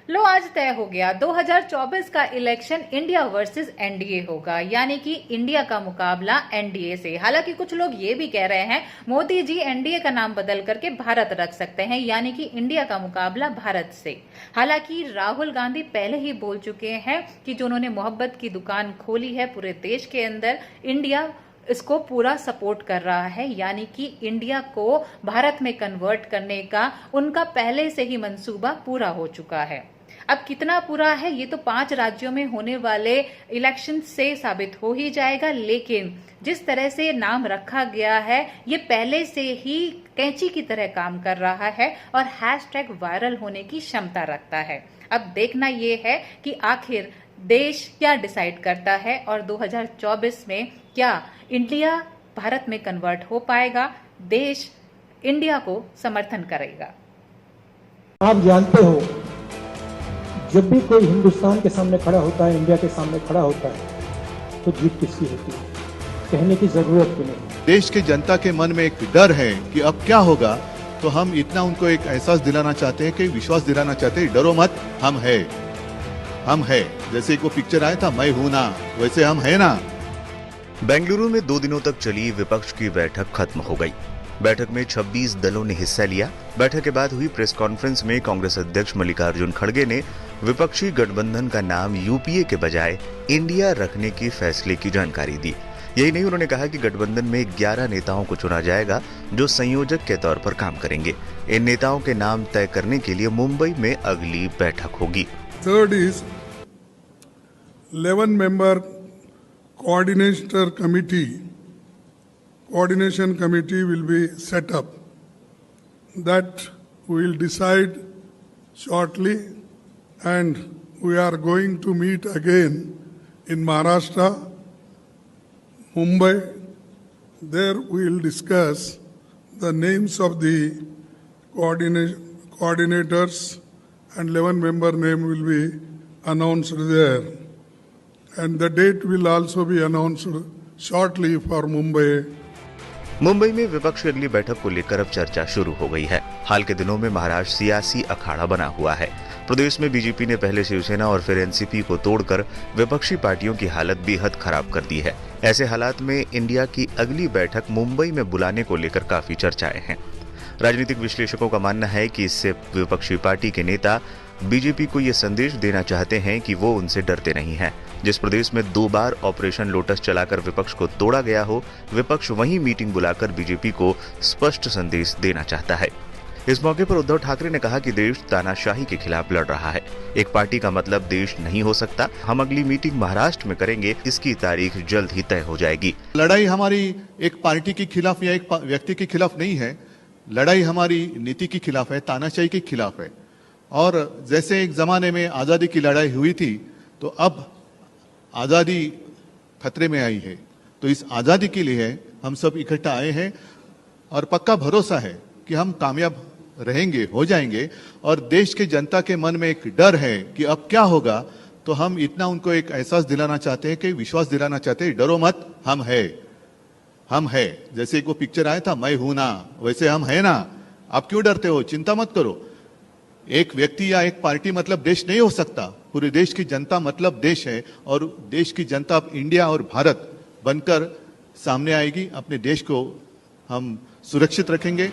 लो आज तय हो गया 2024 का इलेक्शन इंडिया वर्सेस एनडीए होगा, यानी कि इंडिया का मुकाबला एनडीए से। हालांकि कुछ लोग ये भी कह रहे हैं मोदी जी एनडीए का नाम बदल करके भारत रख सकते हैं, यानी कि इंडिया का मुकाबला भारत से। हालांकि राहुल गांधी पहले ही बोल चुके हैं कि जो उन्होंने मोहब्बत की दुकान खोली है पूरे देश के अंदर, इंडिया इसको पूरा सपोर्ट कर रहा है, यानी कि इंडिया को भारत में कन्वर्ट करने का उनका पहले से ही मंसूबा पूरा हो चुका है। अब कितना पूरा है ये तो 5 राज्यों में होने वाले इलेक्शन से साबित हो ही जाएगा, लेकिन जिस तरह से नाम रखा गया है ये पहले से ही कैंची की तरह काम कर रहा है और हैशटैग वायरल होने की क्षमता रखता है। अब देखना ये है कि आखिर देश क्या डिसाइड करता है और 2024 में क्या इंडिया भारत में कन्वर्ट हो पाएगा, देश इंडिया को समर्थन करेगा। आप जानते हो, जब भी कोई हिंदुस्तान के सामने खड़ा होता है, इंडिया के सामने खड़ा होता है, तो जीत किसकी होती है कहने की जरूरत भी नहीं। देश की जनता के मन में एक डर है कि अब क्या होगा, तो हम इतना उनको एक एहसास दिलाना चाहते हैं, कि विश्वास दिलाना चाहते हैं, डरो मत, हम है। जैसे एक वो पिक्चर आया था मैं हूं ना, वैसे हम है ना। बेंगलुरु में 2 दिनों तक चली विपक्ष की बैठक खत्म हो गई। बैठक में 26 दलों ने हिस्सा लिया। बैठक के बाद हुई प्रेस कॉन्फ्रेंस में कांग्रेस अध्यक्ष मल्लिकार्जुन खड़गे ने विपक्षी गठबंधन का नाम यूपीए के बजाय इंडिया रखने के फैसले की जानकारी दी। यही नहीं, उन्होंने कहा कि गठबंधन में 11 नेताओं को चुना जाएगा जो संयोजक के तौर पर काम करेंगे। इन नेताओं के नाम तय करने के लिए मुंबई में अगली बैठक होगी। Third is 11 member coordination committee will be set up. That we will decide shortly, and we are going to meet again in Maharashtra, Mumbai. There we will discuss the names of the coordinators, and 11-member name will be announced there. And the date will also be announced shortly for Mumbai. Mumbai में विपक्ष की अगली बैठक को लेकर अब चर्चा शुरू हो गई है। हाल के दिनों में महाराष्ट्र सियासी अखाड़ा बना हुआ है। प्रदेश में बीजेपी ने पहले शिवसेना और फिर एनसीपी को तोड़कर विपक्षी पार्टियों की हालत बेहद खराब कर दी है। ऐसे हालात में इंडिया की अगली बैठक मुंबई में बुलाने को लेकर काफी चर्चाएं हैं। राजनीतिक विश्लेषकों का मानना है कि इससे विपक्षी पार्टी के नेता बीजेपी को ये संदेश देना चाहते हैं कि वो उनसे डरते नहीं हैं। जिस प्रदेश में 2 बार ऑपरेशन लोटस चलाकर विपक्ष को तोड़ा गया हो, विपक्ष वहीं मीटिंग बुलाकर बीजेपी को स्पष्ट संदेश देना चाहता है। इस मौके पर उद्धव ठाकरे ने कहा कि देश तानाशाही के खिलाफ लड़ रहा है। एक पार्टी का मतलब देश नहीं हो सकता। हम अगली मीटिंग महाराष्ट्र में करेंगे, इसकी तारीख जल्द ही तय हो जाएगी। लड़ाई हमारी एक पार्टी के खिलाफ या एक व्यक्ति के खिलाफ नहीं है, लड़ाई हमारी नीति के खिलाफ है, तानाशाही के खिलाफ है। और जैसे एक जमाने में आजादी की लड़ाई हुई थी, तो अब आजादी खतरे में आई है। तो इस आजादी के लिए हम सब इकट्ठा आए हैं और पक्का भरोसा है कि हम कामयाब रहेंगे, हो जाएंगे। और देश के जनता के मन में एक डर है कि अब क्या होगा, तो हम इतना उनको एक एहसास दिलाना चाहते हैं, कि विश्वास दिलाना चाहते हैं, डरो मत, हम है। जैसे एक वो पिक्चर आया था मैं हूं ना, वैसे हम है ना। आप क्यों डरते हो, चिंता मत करो। एक व्यक्ति या एक पार्टी मतलब देश नहीं हो सकता, पूरे देश की जनता मतलब देश है। और देश की जनता अब इंडिया और भारत बनकर सामने आएगी। अपने देश को हम सुरक्षित रखेंगे।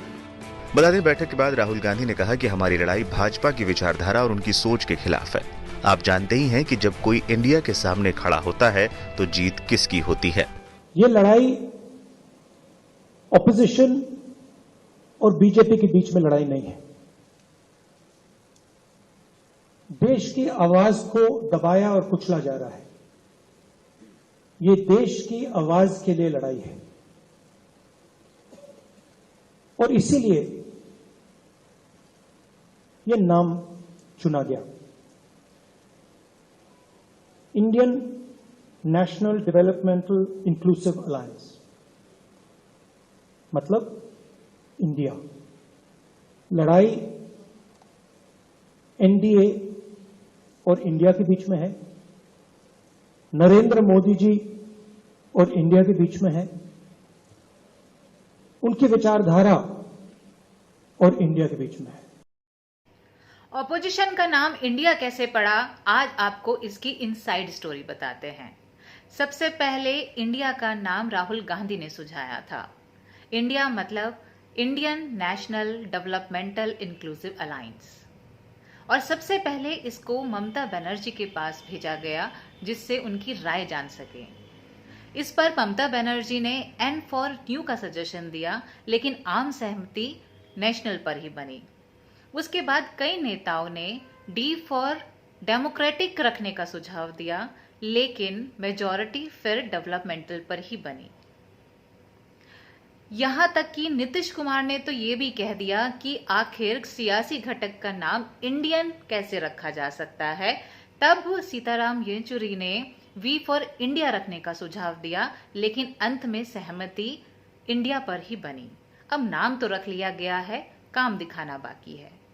बता दें, बैठक के बाद राहुल गांधी ने कहा कि हमारी लड़ाई भाजपा की विचारधारा और उनकी सोच के खिलाफ है। आप जानते ही हैं कि जब कोई इंडिया के सामने खड़ा होता है तो जीत किसकी होती है। ये लड़ाई ऑपोजिशन और बीजेपी के बीच में लड़ाई नहीं है। देश की आवाज को दबाया और कुचला जा रहा है। ये देश की आवाज के लिए लड़ाई है और इसीलिए ये नाम चुना गया, Indian national developmental inclusive alliance, मतलब इंडिया। लड़ाई एनडीए और इंडिया के बीच में है, नरेंद्र मोदी जी और इंडिया के बीच में है, उनकी विचारधारा और इंडिया के बीच में है। ऑपोजिशन का नाम इंडिया कैसे पड़ा, आज आपको इसकी इनसाइड स्टोरी बताते हैं। सबसे पहले इंडिया का नाम राहुल गांधी ने सुझाया था। इंडिया मतलब Indian national developmental inclusive alliance, और सबसे पहले इसको ममता बनर्जी के पास भेजा गया जिससे उनकी राय जान सके। इस पर ममता बनर्जी ने एन फॉर न्यू का सजेशन दिया, लेकिन आम सहमति नेशनल पर ही बनी। उसके बाद कई नेताओं ने डी फॉर डेमोक्रेटिक रखने का सुझाव दिया, लेकिन मेजॉरिटी फिर डेवलपमेंटल पर ही बनी। यहां तक कि नीतीश कुमार ने तो ये भी कह दिया कि आखिर सियासी घटक का नाम इंडियन कैसे रखा जा सकता है। तब सीताराम येचुरी ने वी फॉर इंडिया रखने का सुझाव दिया, लेकिन अंत में सहमति इंडिया पर ही बनी। अब नाम तो रख लिया गया है, काम दिखाना बाकी है।